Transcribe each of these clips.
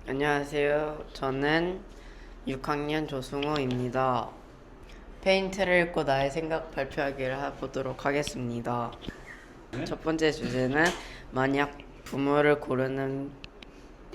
안녕하세요. 저는 6학년 조승호입니다. 페인트를 읽고 나의 생각 발표하기를 해보도록 하겠습니다. 첫 번째 주제는 만약 부모를 고르는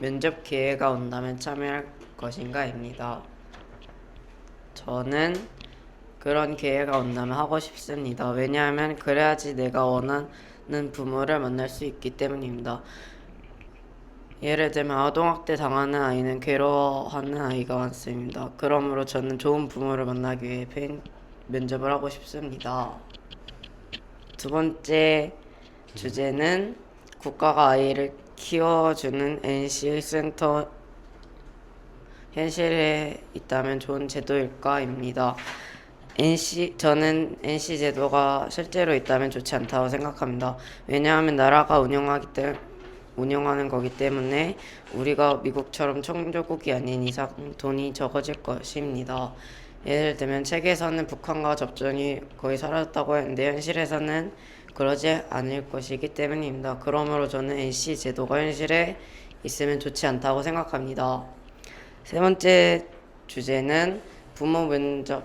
면접 기회가 온다면 참여할 것인가입니다. 저는 그런 기회가 온다면 하고 싶습니다. 왜냐하면 그래야지 내가 원하는 부모를 만날 수 있기 때문입니다. 예를 들면 아동학대 당하는 아이는 괴로워하는 아이가 많습니다. 그러므로 저는 좋은 부모를 만나기 위해 면접을 하고 싶습니다. 두 번째 주제는 국가가 아이를 키워주는 NC 센터 현실에 있다면 좋은 제도일까입니다. 저는 NC 제도가 실제로 있다면 좋지 않다고 생각합니다. 왜냐하면 나라가 운영하는 거기 때문에 우리가 미국처럼 청조국이 아닌 이상 돈이 적어질 것입니다. 예를 들면 책에서는 북한과 접전이 거의 사라졌다고 했는데 현실에서는 그러지 않을 것이기 때문입니다. 그러므로 저는 NC 제도가 현실에 있으면 좋지 않다고 생각합니다. 세 번째 주제는 부모 면접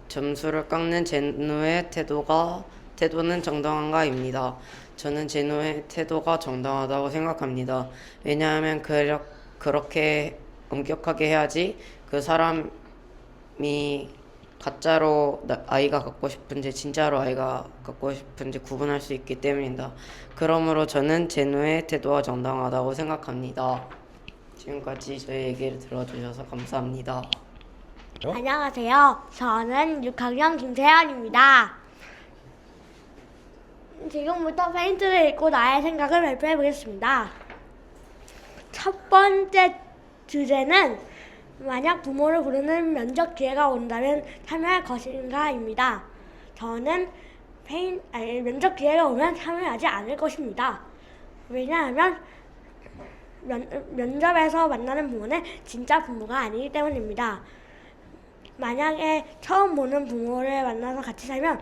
점수를 깎는 제노의 태도는 정당한가입니다. 저는 제노의 태도가 정당하다고 생각합니다. 왜냐하면 그렇게 엄격하게 해야지 그 사람이 가짜로 아이가 갖고 싶은지 진짜로 아이가 갖고 싶은지 구분할 수 있기 때문입니다. 그러므로 저는 제노의 태도가 정당하다고 생각합니다. 지금까지 저희 얘기를 들어주셔서 감사합니다. 안녕하세요. 저는 6학년 김세연입니다. 지금부터 페인트를 읽고 나의 생각을 발표해 보겠습니다. 첫 번째 주제는 만약 부모를 부르는 면접 기회가 온다면 참여할 것인가입니다. 저는 면접 기회가 오면 참여하지 않을 것입니다. 왜냐하면 면접에서 만나는 부모는 진짜 부모가 아니기 때문입니다. 만약에 처음 보는 부모를 만나서 같이 살면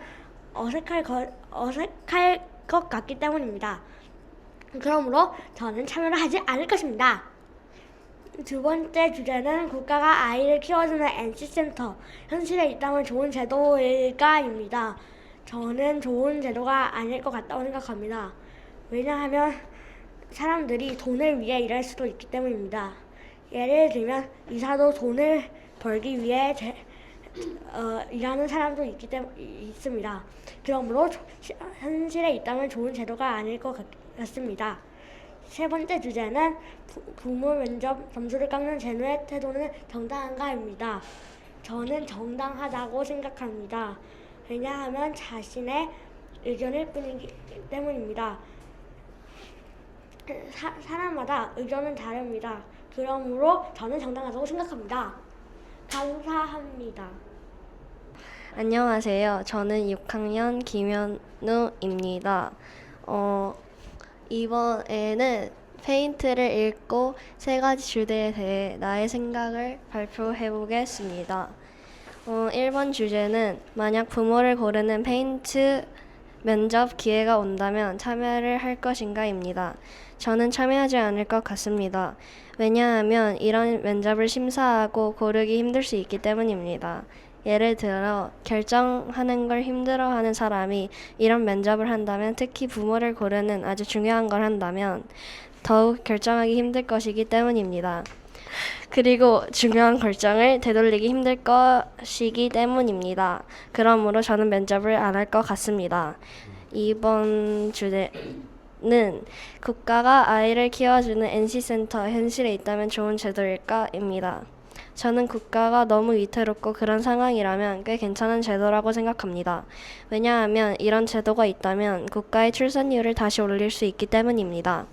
어색할 것 같기 때문입니다. 그러므로 저는 참여를 하지 않을 것입니다. 두 번째 주제는 국가가 아이를 키워주는 NC센터, 현실에 있다면 좋은 제도일까입니다. 저는 좋은 제도가 아닐 것 같다고 생각합니다. 왜냐하면 사람들이 돈을 위해 일할 수도 있기 때문입니다. 예를 들면 의사도 돈을 벌기 위해 일하는 사람도 있습니다. 그러므로 현실에 있다면 좋은 제도가 아닐 것 같습니다. 세 번째 주제는 부모 면접 점수를 깎는 제노의 태도는 정당한가입니다. 저는 정당하다고 생각합니다. 왜냐하면 자신의 의견일 뿐이기 때문입니다. 사람마다 의견은 다릅니다. 그러므로 저는 정당하다고 생각합니다. 감사합니다. 안녕하세요. 저는 6학년 김현우입니다. 이번에는 페인트를 읽고 세 가지 주제에 대해 나의 생각을 발표해 보겠습니다. 1번 주제는 만약 부모를 고르는 페인트 면접 기회가 온다면 참여를 할 것인가입니다. 저는 참여하지 않을 것 같습니다. 왜냐하면 이런 면접을 심사하고 고르기 힘들 수 있기 때문입니다. 예를 들어 결정하는 걸 힘들어하는 사람이 이런 면접을 한다면, 특히 부모를 고르는 아주 중요한 걸 한다면 더욱 결정하기 힘들 것이기 때문입니다. 그리고 중요한 결정을 되돌리기 힘들 것이기 때문입니다. 그러므로 저는 면접을 안 할 것 같습니다. 2번 주제는 국가가 아이를 키워주는 NC센터, 현실에 있다면 좋은 제도일까입니다. 저는 국가가 너무 위태롭고 그런 상황이라면 꽤 괜찮은 제도라고 생각합니다. 왜냐하면 이런 제도가 있다면 국가의 출산율을 다시 올릴 수 있기 때문입니다.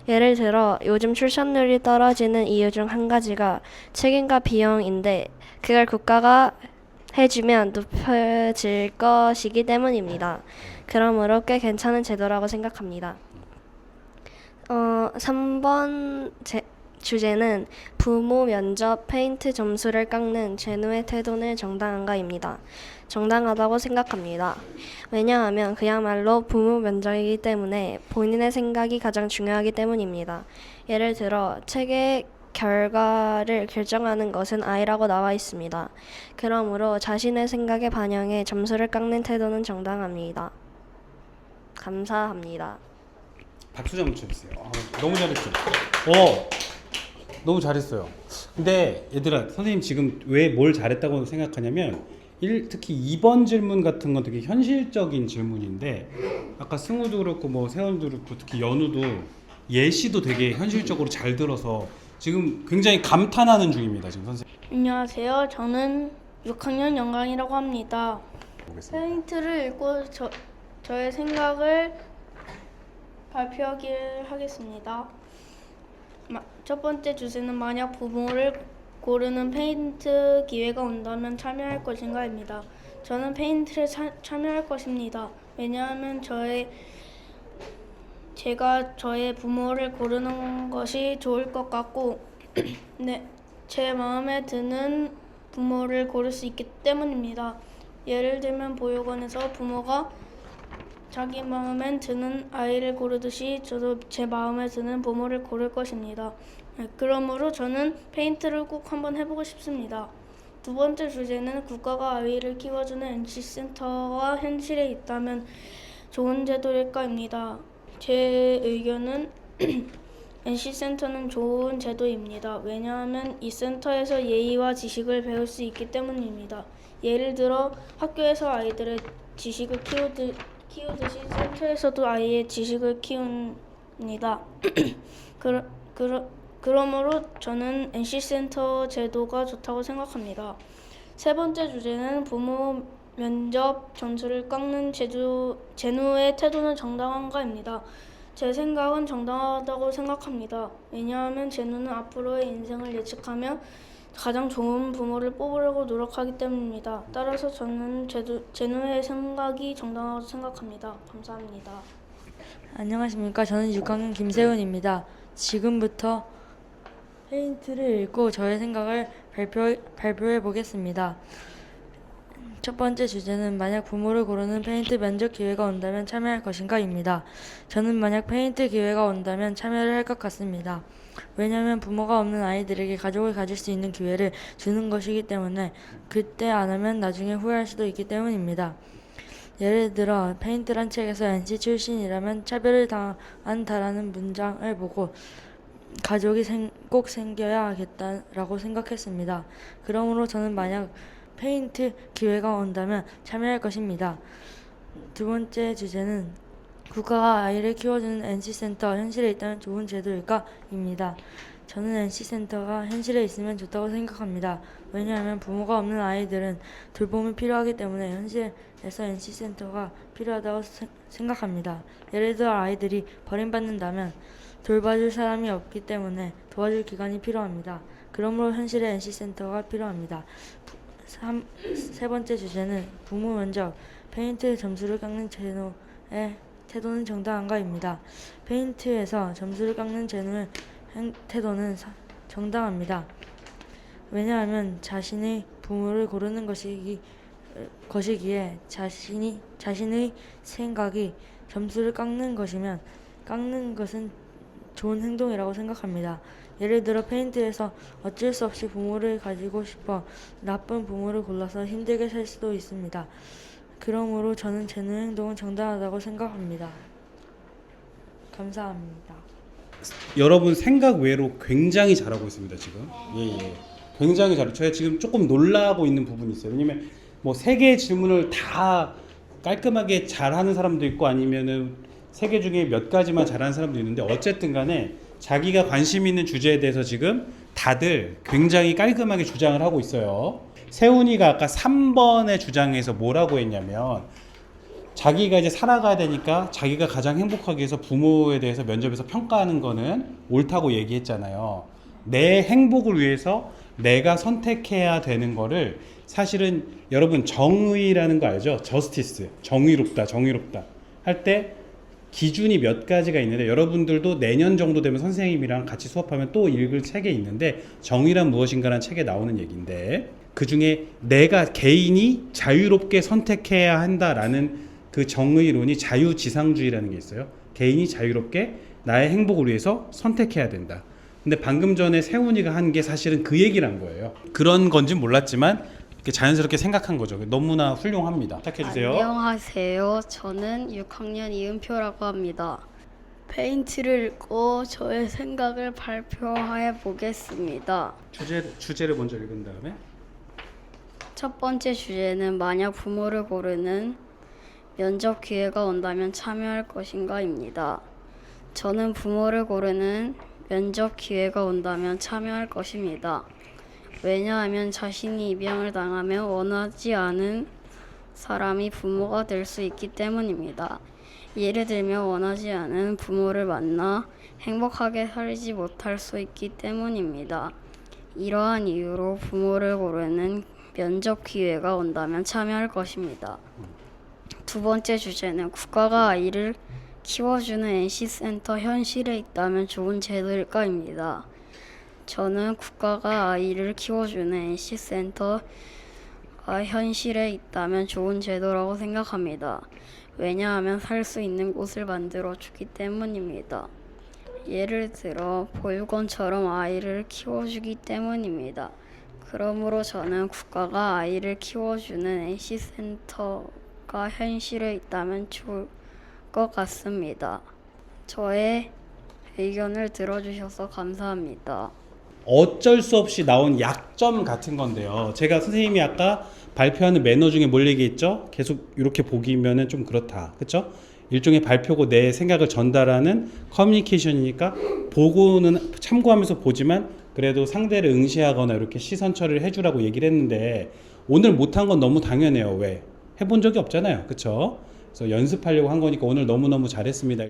예를 들어 요즘 출산율이 떨어지는 이유 중 한 가지가 책임과 비용인데, 그걸 국가가 해주면 높아질 것이기 때문입니다. 그러므로 꽤 괜찮은 제도라고 생각합니다. 3번 주제는 부모 면접 페인트 점수를 깎는 제노의 태도는 정당한가입니다. 정당하다고 생각합니다. 왜냐하면 그야말로 부모 면접이기 때문에 본인의 생각이 가장 중요하기 때문입니다. 예를 들어 책의 결과를 결정하는 것은 아이라고 나와 있습니다. 그러므로 자신의 생각에 반영해 점수를 깎는 태도는 정당합니다. 감사합니다. 박수 좀 쳐주세요. 너무 잘했죠. 너무 잘했어요. 근데 얘들아, 선생님 지금 왜 뭘 잘했다고 생각하냐면 특히 2번 질문 같은 건 되게 현실적인 질문인데 아까 승우도 그렇고 뭐 세원도 그렇고 특히 연우도 예시도 되게 현실적으로 잘 들어서 지금 굉장히 감탄하는 중입니다. 지금 선생님. 안녕하세요. 저는 6학년 영광이라고 합니다. 보겠습니다. 페인트를 읽고 저의 생각을 발표하기를 하겠습니다. 첫 번째 주제는 만약 부모를 고르는 페인트 기회가 온다면 참여할 것인가입니다. 저는 페인트를 참여할 것입니다. 왜냐하면 제가 저의 부모를 고르는 것이 좋을 것 같고 네, 제 마음에 드는 부모를 고를 수 있기 때문입니다. 예를 들면 보육원에서 부모가 자기 마음에 드는 아이를 고르듯이 저도 제 마음에 드는 부모를 고를 것입니다. 네, 그러므로 저는 페인트를 꼭 한번 해보고 싶습니다. 두 번째 주제는 국가가 아이를 키워주는 NC센터가 현실에 있다면 좋은 제도일까입니다. 제 의견은 NC센터는 좋은 제도입니다. 왜냐하면 이 센터에서 예의와 지식을 배울 수 있기 때문입니다. 예를 들어 학교에서 아이들의 지식을 키우듯이 센터에서도 아이의 지식을 키웁니다. 그러므로 저는 NC센터 제도가 좋다고 생각합니다. 세 번째 주제는 부모 면접 점수를 깎는 제노의 태도는 정당한가입니다. 제 생각은 정당하다고 생각합니다. 왜냐하면 제노는 앞으로의 인생을 예측하며 가장 좋은 부모를 뽑으려고 노력하기 때문입니다. 따라서 저는 제노의 생각이 정당하다고 생각합니다. 감사합니다. 안녕하십니까. 저는 6학년 김세훈입니다. 지금부터 페인트를 읽고 저의 생각을 발표해 보겠습니다. 첫 번째 주제는 만약 부모를 고르는 페인트 면접 기회가 온다면 참여할 것인가입니다. 저는 만약 페인트 기회가 온다면 참여를 할 것 같습니다. 왜냐하면 부모가 없는 아이들에게 가족을 가질 수 있는 기회를 주는 것이기 때문에 그때 안 하면 나중에 후회할 수도 있기 때문입니다. 예를 들어 페인트란 책에서 NC 출신이라면 차별을 당한다라는 문장을 보고 가족이 꼭 생겨야 하겠다라고 생각했습니다. 그러므로 저는 만약 페인트 기회가 온다면 참여할 것입니다. 두 번째 주제는 국가가 아이를 키워주는 NC센터 현실에 있다면 좋은 제도일까?입니다. 저는 NC센터가 현실에 있으면 좋다고 생각합니다. 왜냐하면 부모가 없는 아이들은 돌봄이 필요하기 때문에 현실에서 NC센터가 필요하다고 생각합니다. 예를 들어 아이들이 버림받는다면 돌봐줄 사람이 없기 때문에 도와줄 기관이 필요합니다. 그러므로 현실에 NC센터가 필요합니다. 세 번째 주제는 부모 면접 페인트 점수를 깎는 제노의 태도는 정당한가입니다. 페인트에서 점수를 깎는 제노의 태도는 정당합니다. 왜냐하면 자신의 부모를 고르는 것이기에 자신의 생각이 점수를 깎는 것이면 깎는 것은 좋은 행동이라고 생각합니다. 예를 들어 페인트에서 어쩔 수 없이 부모를 가지고 싶어 나쁜 부모를 골라서 힘들게 살 수도 있습니다. 그러므로 저는 제 행동은 정당하다고 생각합니다. 감사합니다. 여러분 생각 외로 굉장히 잘하고 있습니다. 지금 굉장히 잘해요. 제가 지금 조금 놀라고 있는 부분이 있어요. 왜냐면 뭐 3개의 질문을 다 깔끔하게 잘하는 사람도 있고 아니면은 3개 중에 몇 가지만 잘하는 사람도 있는데 어쨌든 간에 자기가 관심 있는 주제에 대해서 지금 다들 굉장히 깔끔하게 주장을 하고 있어요. 세훈이가 아까 3번의 주장에서 뭐라고 했냐면 자기가 이제 살아가야 되니까 자기가 가장 행복하기 위해서 부모에 대해서 면접에서 평가하는 거는 옳다고 얘기했잖아요. 내 행복을 위해서 내가 선택해야 되는 거를 사실은 여러분 정의라는 거 알죠? 저스티스, 정의롭다 할 때 기준이 몇 가지가 있는데 여러분들도 내년 정도 되면 선생님이랑 같이 수업하면 또 읽을 책에 있는데 정의란 무엇인가라는 책에 나오는 얘기인데 그 중에 내가 개인이 자유롭게 선택해야 한다라는 그 정의론이 자유지상주의라는 게 있어요. 개인이 자유롭게 나의 행복을 위해서 선택해야 된다. 근데 방금 전에 세훈이가 한 게 사실은 그 얘기를 한 거예요. 그런 건지 몰랐지만 이렇게 자연스럽게 생각한 거죠. 너무나 훌륭합니다. 시작해주세요. 안녕하세요. 저는 6학년 이은표라고 합니다. 페인트를 읽고 저의 생각을 발표해 보겠습니다. 주제를 먼저 읽은 다음에 첫 번째 주제는 만약 부모를 고르는 면접 기회가 온다면 참여할 것인가입니다. 저는 부모를 고르는 면접 기회가 온다면 참여할 것입니다. 왜냐하면 자신이 입양을 당하면 원하지 않은 사람이 부모가 될 수 있기 때문입니다. 예를 들면 원하지 않은 부모를 만나 행복하게 살지 못할 수 있기 때문입니다. 이러한 이유로 부모를 고르는 면접 기회가 온다면 참여할 것입니다. 두 번째 주제는 국가가 아이를 키워주는 NC센터 현실에 있다면 좋은 제도일까입니다. 저는 국가가 아이를 키워주는 NC센터가 현실에 있다면 좋은 제도라고 생각합니다. 왜냐하면 살 수 있는 곳을 만들어주기 때문입니다. 예를 들어 보육원처럼 아이를 키워주기 때문입니다. 그러므로 저는 국가가 아이를 키워주는 NC센터가 현실에 있다면 좋을 것 같습니다. 저의 의견을 들어주셔서 감사합니다. 어쩔 수 없이 나온 약점 같은 건데요. 제가 선생님이 아까 발표하는 매너 중에 뭘 얘기했죠? 계속 이렇게 보기면은 좀 그렇다. 그렇죠? 일종의 발표고 내 생각을 전달하는 커뮤니케이션이니까 보고는 참고하면서 보지만 그래도 상대를 응시하거나 이렇게 시선 처리를 해주라고 얘기를 했는데 오늘 못한 건 너무 당연해요. 왜? 해본 적이 없잖아요. 그렇죠? 그래서 연습하려고 한 거니까 오늘 너무너무 잘했습니다.